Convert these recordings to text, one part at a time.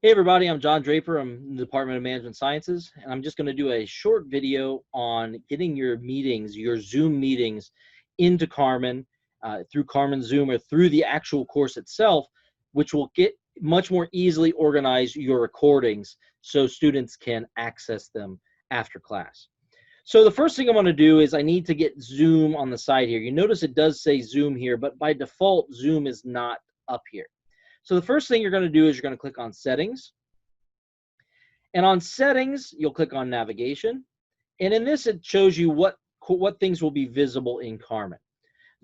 Hey everybody, I'm John Draper. I'm in the Department of Management Sciences, and I'm just going to do a short video on getting your meetings, your Zoom meetings, into Carmen through Carmen Zoom or through the actual course itself, which will get much more easily organize your recordings so students can access them after class. So the first thing I'm going to do is I need to get Zoom on the side here. You notice it does say Zoom here, but by default, Zoom is not up here. So the first thing you're going to do is you're going to click on Settings. And on Settings, you'll click on Navigation. And in this, it shows you what things will be visible in Carmen.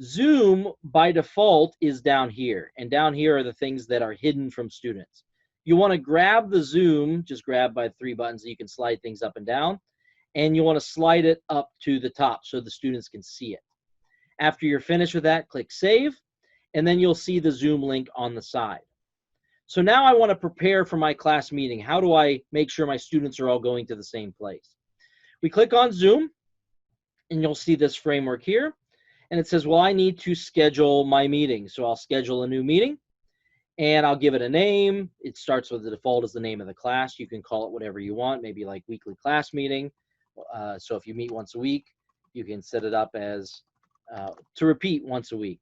Zoom, by default, is down here. And down here are the things that are hidden from students. You want to grab the Zoom, just grab by 3 buttons that you can slide things up and down. And you want to slide it up to the top so the students can see it. After you're finished with that, click Save. And then you'll see the Zoom link on the side. So now I want to prepare for my class meeting. How do I make sure my students are all going to the same place? We click on Zoom, and you'll see this framework here. And it says, well, I need to schedule my meeting. So I'll schedule a new meeting, and I'll give it a name. It starts with the default as the name of the class. You can call it whatever you want, maybe like weekly class meeting. So if you meet once a week, you can set it up as to repeat once a week.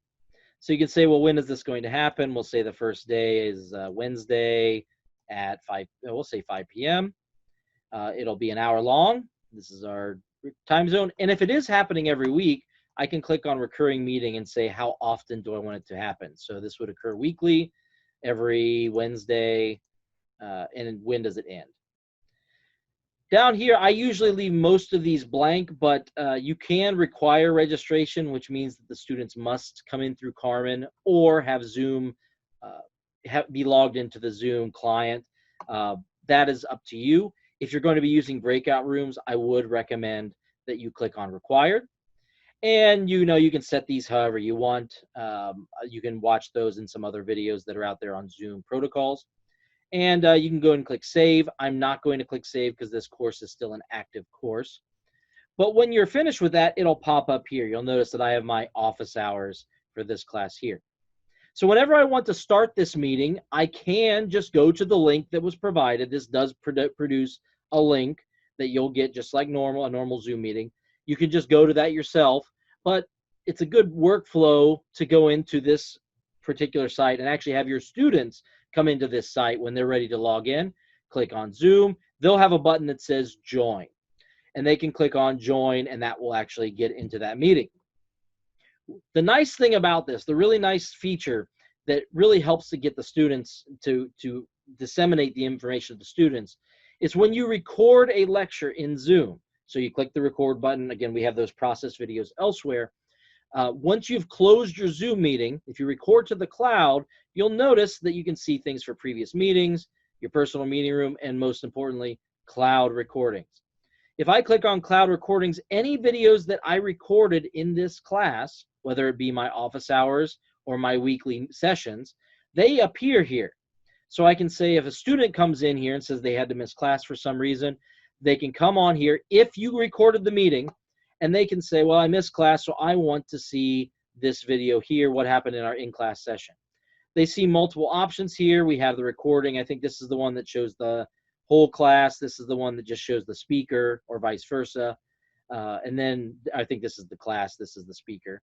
So you can say, well, when is this going to happen? We'll say the first day is Wednesday at 5, we'll say 5 p.m. It'll be an hour long. This is our time zone. And if it is happening every week, I can click on recurring meeting and say, how often do I want it to happen? So this would occur weekly, every Wednesday, and when does it end? Down here, I usually leave most of these blank, but you can require registration, which means that the students must come in through Carmen or have Zoom, be logged into the Zoom client. That is up to you. If you're going to be using breakout rooms, I would recommend that you click on required. And you can set these however you want. You can watch those in some other videos that are out there on Zoom protocols. And you can go and click Save. I'm not going to click Save because this course is still an active course. But when you're finished with that, it'll pop up here. You'll notice that I have my office hours for this class here. So whenever I want to start this meeting, I can just go to the link that was provided. This does produce a link that you'll get just like a normal Zoom meeting. You can just go to that yourself, but it's a good workflow to go into this particular site and actually have your students come into this site when they're ready to log in. Click on Zoom. They'll have a button that says Join, and they can click on Join, and that will actually get into that meeting. The nice thing about this, the really nice feature that really helps to get the students to disseminate the information to the students, is when you record a lecture in Zoom. So you click the record button. Again, we have those process videos elsewhere. Once you've closed your Zoom meeting, if you record to the cloud, you'll notice that you can see things for previous meetings, your personal meeting room, and most importantly, cloud recordings. If I click on cloud recordings, any videos that I recorded in this class, whether it be my office hours or my weekly sessions, they appear here. So I can say if a student comes in here and says they had to miss class for some reason, they can come on here if you recorded the meeting, and they can say, well, I missed class, so I want to see this video here, what happened in our in-class session. They see multiple options here. We have the recording. I think this is the one that shows the whole class. This is the one that just shows the speaker, or vice versa. And then I think this is the class. This is the speaker.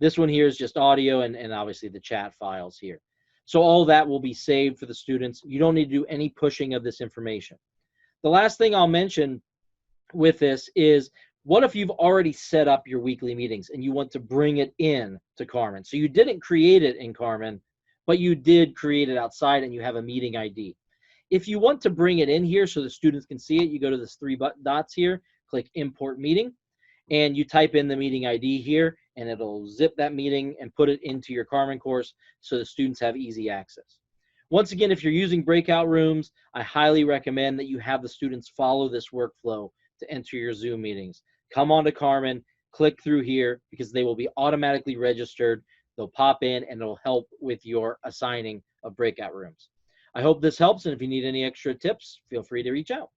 This one here is just audio and obviously the chat files here. So all that will be saved for the students. You don't need to do any pushing of this information. The last thing I'll mention with this is, what if you've already set up your weekly meetings and you want to bring it in to Carmen? So you didn't create it in Carmen, but you did create it outside and you have a meeting ID. If you want to bring it in here so the students can see it, you go to this 3 dots here, click Import Meeting, and you type in the meeting ID here, and it'll zip that meeting and put it into your Carmen course so the students have easy access. Once again, if you're using breakout rooms, I highly recommend that you have the students follow this workflow to enter your Zoom meetings. Come on to Carmen, click through here, because they will be automatically registered. They'll pop in and it'll help with your assigning of breakout rooms. I hope this helps, and if you need any extra tips, feel free to reach out.